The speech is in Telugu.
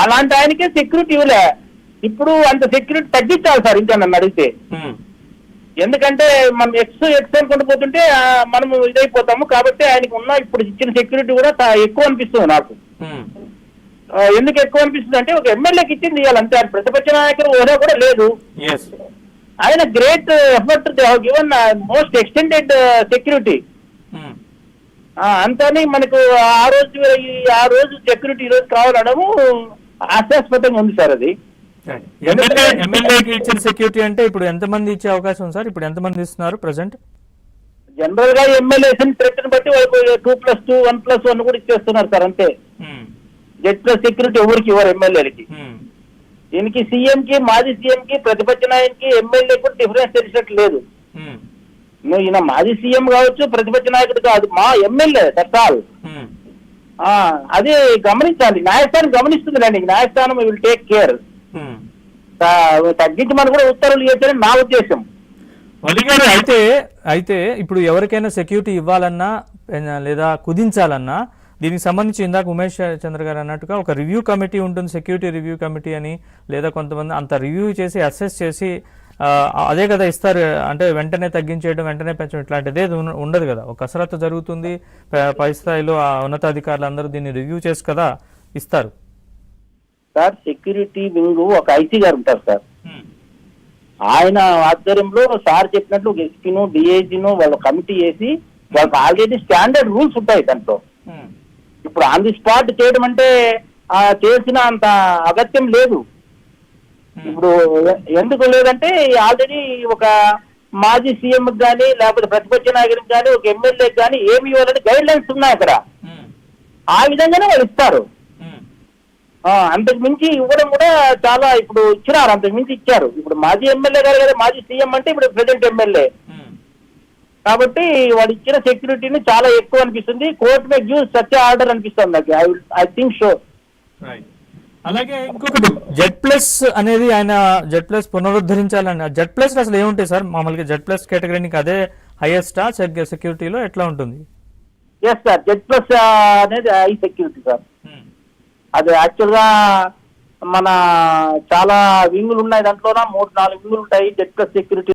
అలాంటి ఆయనకే సెక్యూరిటీ ఇవ్వలే. ఇప్పుడు అంత సెక్యూరిటీ తగ్గించాలి సార్ ఇంకా నన్ను అడిగితే. ఎందుకంటే మనం ఎక్స్ అనుకుంటూ పోతుంటే మనం ఇదైపోతాము. కాబట్టి ఆయనకు ఉన్న ఇప్పుడు ఇచ్చిన సెక్యూరిటీ కూడా ఎక్కువ అనిపిస్తుంది నాకు. ఎందుకు ఎక్కువ అనిపిస్తుంది అంటే ఒక ఎమ్మెల్యేకి ఇచ్చింది ఇవ్వాలి అంతే. ప్రతిపక్ష నాయకులు హోదా కూడా లేదు. ఆయన great effort given most extended security. అంతని మనకు ఆ రోజు సెక్యూరిటీ ఈ రోజు కావాలనము హాస్యాస్పదంగా ఉంది సార్. అది ఎమ్మెల్యేకి ఇచ్చిన సెక్యూరిటీ అంటే ఇప్పుడు ఎంతమంది ఇచ్చే అవకాశం ఉంది సార్? ఇప్పుడు ఎంతమంది ఇస్తున్నారు ప్రెసెంట్? జనరల్ గా ఎమ్మెల్యేస్ థ్రెట్ బట్టి వాళ్ళకి 2+2 1+1 కూడా ఇచ్చేస్తున్నారు సార్ అంతే. Z+ సెక్యూరిటీ ఎవరికి ఇవ్వరు ఎమ్మెల్యేలకి. దీనికి సీఎం కి, మాజీ సీఎం కి, ప్రతిపక్ష నాయకుడికి, ఎమ్మెల్యే కూడా డిఫరెన్స్ తెలిసినట్టు లేదు. నువ్వు ఈయన మాజీ సీఎం కావచ్చు, ప్రతిపక్ష నాయకుడు కాదు, మా ఎమ్మెల్యే దట్స్ ఆల్. అదే గమనించాలి. న్యాయస్థానం గమనిస్తుందిలేండి. న్యాయస్థానం విల్ టేక్ కేర్. తగ్గించమని కూడా ఉత్తర్వులు చేశారని నా ఉద్దేశం. అయితే ఇప్పుడు ఎవరికైనా సెక్యూరిటీ ఇవ్వాలన్నా లేదా కుదించాలన్నా దీనికి సంబంధించి ఇందాక ఉమేష్ చంద్ర గారు అన్నట్టుగా ఒక రివ్యూ కమిటీ ఉంటుంది, సెక్యూరిటీ రివ్యూ కమిటీ అని. లేదా కొంతమంది అంత రివ్యూ చేసి అసెస్ చేసి అదే కదా ఇస్తారు. అంటే వెంటనే తగ్గించేయడం, వెంటనే పెంచడం ఇట్లాంటిదే ఉండదు కదా. ఒక కసరత్తు జరుగుతుంది. పై స్థాయిలో ఆ ఉన్నతాధికారులు అందరూ దీన్ని రివ్యూ చేసి కదా ఇస్తారు సార్. సెక్యూరిటీ వింగ్ ఒక ఐసీ గారు ఉంటారు సార్. ఆయన ఆధ్వర్యంలో సార్ చెప్పినట్లు ఒక ఎస్పీను, డిఐజీను వాళ్ళ కమిటీ వేసి వాళ్ళకి ఆల్రెడీ స్టాండర్డ్ రూల్స్ ఉంటాయి దాంట్లో. ఇప్పుడు ఆన్ ది స్పాట్ చేయడం అంటే చేసిన అంత అగత్యం లేదు. ఇప్పుడు ఎందుకు లేదంటే ఆల్రెడీ ఒక మాజీ సీఎం కానీ లేకపోతే ప్రతిపక్ష నాయకుడికి కానీ ఒక ఎమ్మెల్యేకి కానీ ఏమి ఇవ్వాలని గైడ్ లైన్స్ ఉన్నాయి అక్కడ. ఆ విధంగానే వాళ్ళు ఇస్తారు. అంతకు మించి ఇవ్వడం కూడా చాలా ఇప్పుడు ఇచ్చినారు. అంతకు మించి ఇచ్చారు. ఇప్పుడు మాజీ ఎమ్మెల్యే గారు కదా మాజీ సీఎం అంటే ఇప్పుడు ప్రెసిడెంట్ ఎమ్మెల్యే కాబట్టి వాడు ఇచ్చిన సెక్యూరిటీని చాలా ఎక్కువ అనిపిస్తుంది. Court may give such order అనిపిస్తుంది నాకు. I think so. అలాగే ఇంకొకటి Z+ అనేది ఆయన Z+ పునరుద్ధరించాలని. Z+ అసలు ఏముంటాయి సార్? మామూలుగా Z+ కేటగిరీకి అదే హైయెస్టా సెక్యూరిటీలో ఎట్లా ఉంటుంది? ఎస్ సార్, Z+ అనేది హై సెక్యూరిటీ సార్. అది యాక్చువల్ గా మన చాలా వింగులు ఉన్నాయి. దాంట్లో 3-4 వింగులు ఉంటాయి Z+ సెక్యూరిటీ.